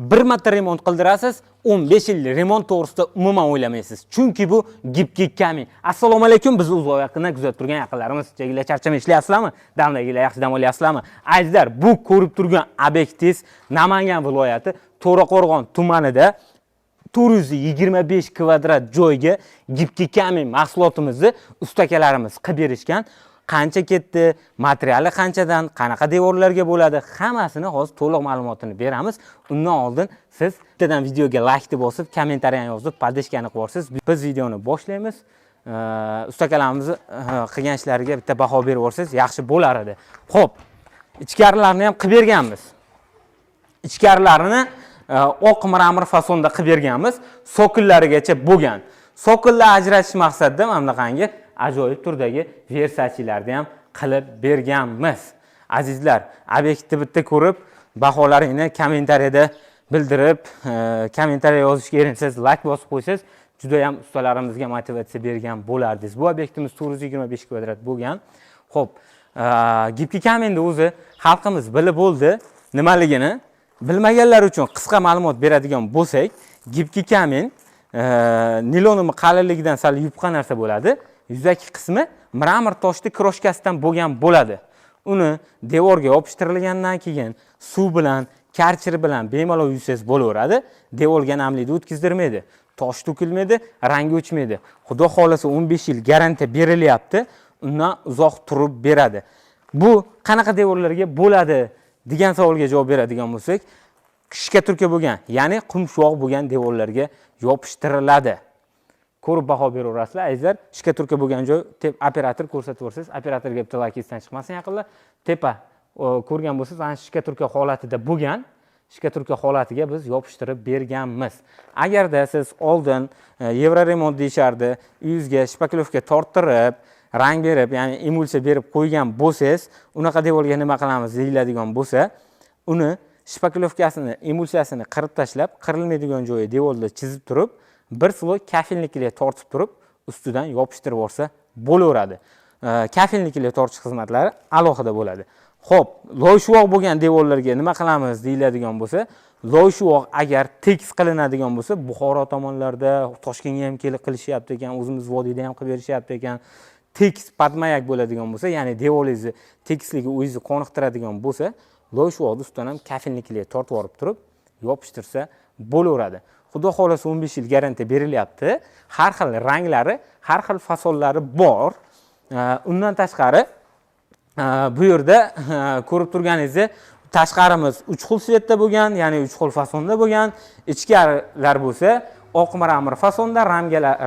bir marta remont qildirasiz, 15 yil remont to'g'risida umuman o'ylamaysiz. Chunki bu gipki kamin. Assalomu alaykum, biz uzoqdan kuzatib turgan yaqinlarimiz. Chegilar charchamay ishlayapsizlarmi? Damlagilar yaxshi dam olyapsizlarmi? Azizlar, bu ko'rib turgan obyektingiz Namangan viloyati To'raqo'rg'on tumanida 425 kvadrat joyga gipki kamin mahsulotimizni ustakalarimiz qilib berishgan. Qancha ketdi, materiali qanchadan, qanaqa devorlarga bo'ladi, hammasini hozir to'liq ma'lumotini beramiz. Undan oldin siz bittadan videoga like bosib, kommentariyani yozib, podpishkani qilasiz. Biz videoni boshlaymiz. Ustakalarimiz qilgan ishlariga bitta baho berib o'rsiz, yaxshi bo'lar edi. Xo'p, ichkarilarni ham qilib berganmiz. Ichkarilarini oq mramor fasonda qilib berganmiz. Sokillarigacha bo'lgan. Sokillar ajratish maqsadida mana bunaqangi ajoyib turdagi versachilarni ham qilib berganmiz. Azizlar, obyektni bitta ko'rib, baholaringni kommentariyada bildirib, kommentariya yozishga erinsangiz, like bosib qo'ysangiz, juda ham ustalarimizga motivatsiya bergan bo'lardingiz. Bu obyektimiz 425 kvadrat bo'lgan. Xo'p, gipki kaminni o'zi xalqimiz bilib bo'ldi, nimaligini bilmaganlar uchun qisqa ma'lumot beradigan bo'lsak, gipki kamin nilonning qalinligidan sal yupqa narsa bo'ladi. Yuzaki qismi mramor toshli kroshkasidan bo'lgan bo'ladi. Uni devorga yopishtirilgandan keyin suv bilan, karchir bilan bemalol yuvsangiz bo'laveradi. Devorga namlikni o'tkazdirmaydi, tosh to'kilmaydi, rangi o'chmaydi. Xudo xolasa 15 yil garantiya berilyapti. Undan uzoq turib beradi. Bu qanaqa devorlarga bo'ladi degan savolga javob beradigan bo'lsak, shikaturka bo'lgan, ya'ni qumshoq bo'lgan devorlarga yopishtiriladi. Ko'rib baho beraverasizlar. Azizlar, shikaturka bo'lgan joy operator ko'rsatib o'rsiz, operatorga bitta lakisdan chiqmasin yaqinlar. Tepa ko'rgan bo'lsangiz, ana shikaturka holatida bo'lgan, shikaturka holatiga biz yopishtirib berganmiz. Agarda siz oldin Yevro remont deyishardi, uyingizga shpaklovka torttirib, rang berib, ya'ni emulsiya berib qo'ygan bo'lsangiz, unaqa devorga nima qilamiz deyiladigan bo'lsa, uni shpaklovkasini, emulsiyasini qirib tashlab, qirilmaydigan joyi devorda chizib turib, bir sloy kafilnikiga tortib turib, ustidan yopishtirib olsa bo'laveradi. Kafilnikiga tortish xizmatlari alohida bo'ladi. Xo'p, loyshuvoq bo'lgan devorlarga nima qilamiz deyiladigan bo'lsa, loyshuvoq agar tekis qilinadigan bo'lsa, Buxoro tomonlarda, Toshkentga ham kelib qilishyapti ekan, o'zimiz vodiyda ham qilib berishyapti ekan. Tekis patmayak bo'ladigan bo'lsa, ya'ni devoringizni tekisligi o'zingizni qoniqtiradigan bo'lsa, loyshuvoqni ustidan ham kafilnikiga tortib olib turib, yopishtirsa bo'laveradi. Xudo xolasa 15 yil garantiya berilyapti. Har xil ranglari, har xil fasonlari bor. Undan tashqari bu yerda ko'rib turganingizdek, tashqarimiz 3 xil svetda bo'lgan, ya'ni 3 xil fasonda bo'lgan. Ichkarilar bo'lsa, oq mramor fasonda,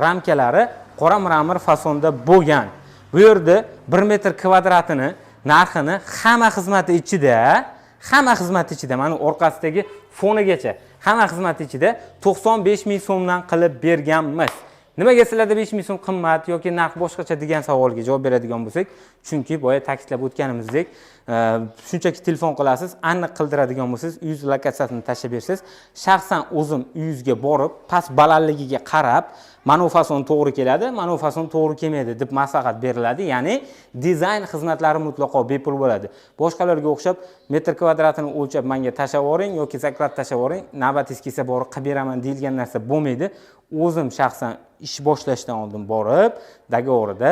ramkalari qora mramor fasonda bo'lgan. Bu yerda 1 metr kvadratini narxini hamma xizmati ichida, mana orqasidagi fonigacha hamma xizmat ichida 95 ming so'mdan qilib berganmiz. Nimaga sizlarda 5 ming so'm qimmat yoki narx boshqacha degan savolga javob beradigan bo'lsak, chunki boya ta'kidlab o'tganimizdek, shunchaki telefon qilasiz, aniq qildiradigan bo'lsangiz, uyingiz lokatsiyasini tashlab bersangiz, shaxsan o'zim uyingizga borib, past balandligiga qarab, mana bu fason to'g'ri keladi, mana bu fason to'g'ri kelmaydi deb maslahat beriladi. Ya'ni dizayn xizmatlari mutlaqo bepul bo'ladi. Boshqalarga o'xshab metr kvadratini o'lchab menga tashlab yuboring yoki zaklab tashlab yuboring, navbatingiz kelsa borib qilib beraman deyilgan narsa bo'lmaydi. O'zim shaxsan ish boshlashdan oldin borib, dogovorida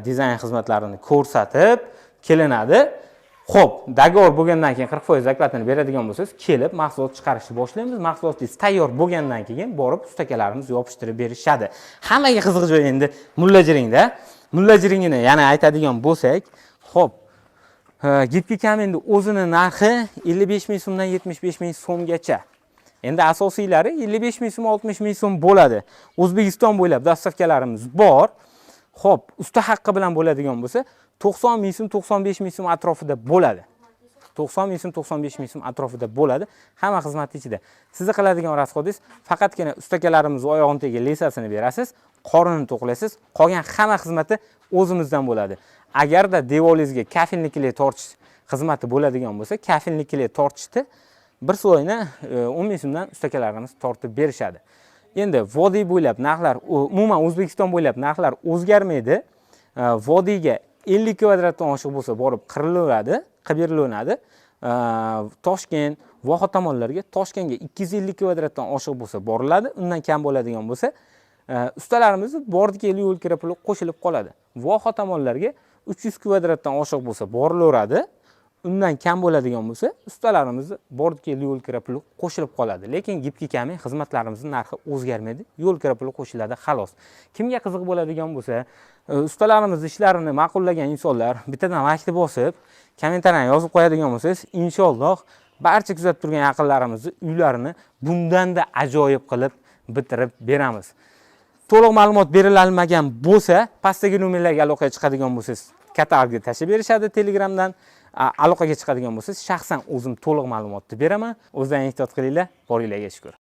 dizayn xizmatlarini ko'rsatib kelinadi. Xo'p, dogovor bo'lgandan keyin 40% zaklatini beradigan bo'lsangiz, kelib mahsulot chiqarishni boshlaymiz. Mahsulotingiz tayyor bo'lgandan keyin borib ustakalarimiz yopishtirib berishadi. Hammaga qiziq joyi endi mullajiringda. Mullajiringini yana aytadigan bo'lsak, xo'p, gipki kaminni o'zini narxi 55 ming so'mdan 75 ming so'mgacha. Endi asosiylari 55 ming so'm, 60 ming so'm bo'ladi. O'zbekiston bo'ylab dastavkalarimiz bor. Xo'p, usta haqqi bilan bo'ladigan bo'lsa, 90 ming so'm, 95 ming so'm atrofida bo'ladi. 90 ming so'm, 95 ming so'm atrofida bo'ladi. Hamma xizmat ichida. Sizni qiladigan rasxodingiz faqatgina ustakalarimiz oyog'ini tagiga lesasini berasiz, qorinini to'qlaysiz, qolgan hamma xizmati o'zimizdan bo'ladi. Agarda devoringizga kafilnikiga tortish xizmati bo'ladigan bo'lsa, kafilnikiga tortishni bir sloyni 10 ming so'mdan ustakalarimiz tortib berishadi. Endi vodiy bo'ylab narxlar, umuman O'zbekiston bo'ylab narxlar o'zgarmaydi. Vodiyga 50 kvadratdan oshiq bo'lsa borib qirilaveradi, qilib berilinadi. Toshkent, Voha tomonlarga, Toshkentga 250 kvadratdan oshiq bo'lsa boriladi, undan kam bo'ladigan bo'lsa, ustalarimiz bordi-keldi yo'l kira puli qo'shilib qoladi. Voha tomonlarga 300 kvadratdan oshiq bo'lsa borilaveradi, undan kam bo'ladigan bo'lsa, ustalarimiz bordi-keldi yo'l kira puli qo'shilib qoladi. Lekin Gipki Kamin xizmatlarimizning narxi o'zgarmaydi, yo'l kira puli qo'shiladi xolos. Kimga qiziq bo'ladigan bo'lsa, ustalarimiz ishlarini ma'qullagan insonlar bittadan laykni bosib, kommentariyani yozib qo'yadigan bo'lsangiz, inshaalloh barcha kuzatib turgan yaqinlarimizni uylarini bundan-da ajoyib qilib bitirib beramiz. To'liq ma'lumot berilmagan bo'lsa, pastdagi nomerlarga aloqaga chiqadigan bo'lsangiz, katalogga tashib berishadi Telegramdan. Aloqaga chiqadigan bo'lsangiz, shaxsan o'zim to'liq ma'lumotni beraman. O'zlaringiz ehtiyot qilinglar, boringlarga shukr.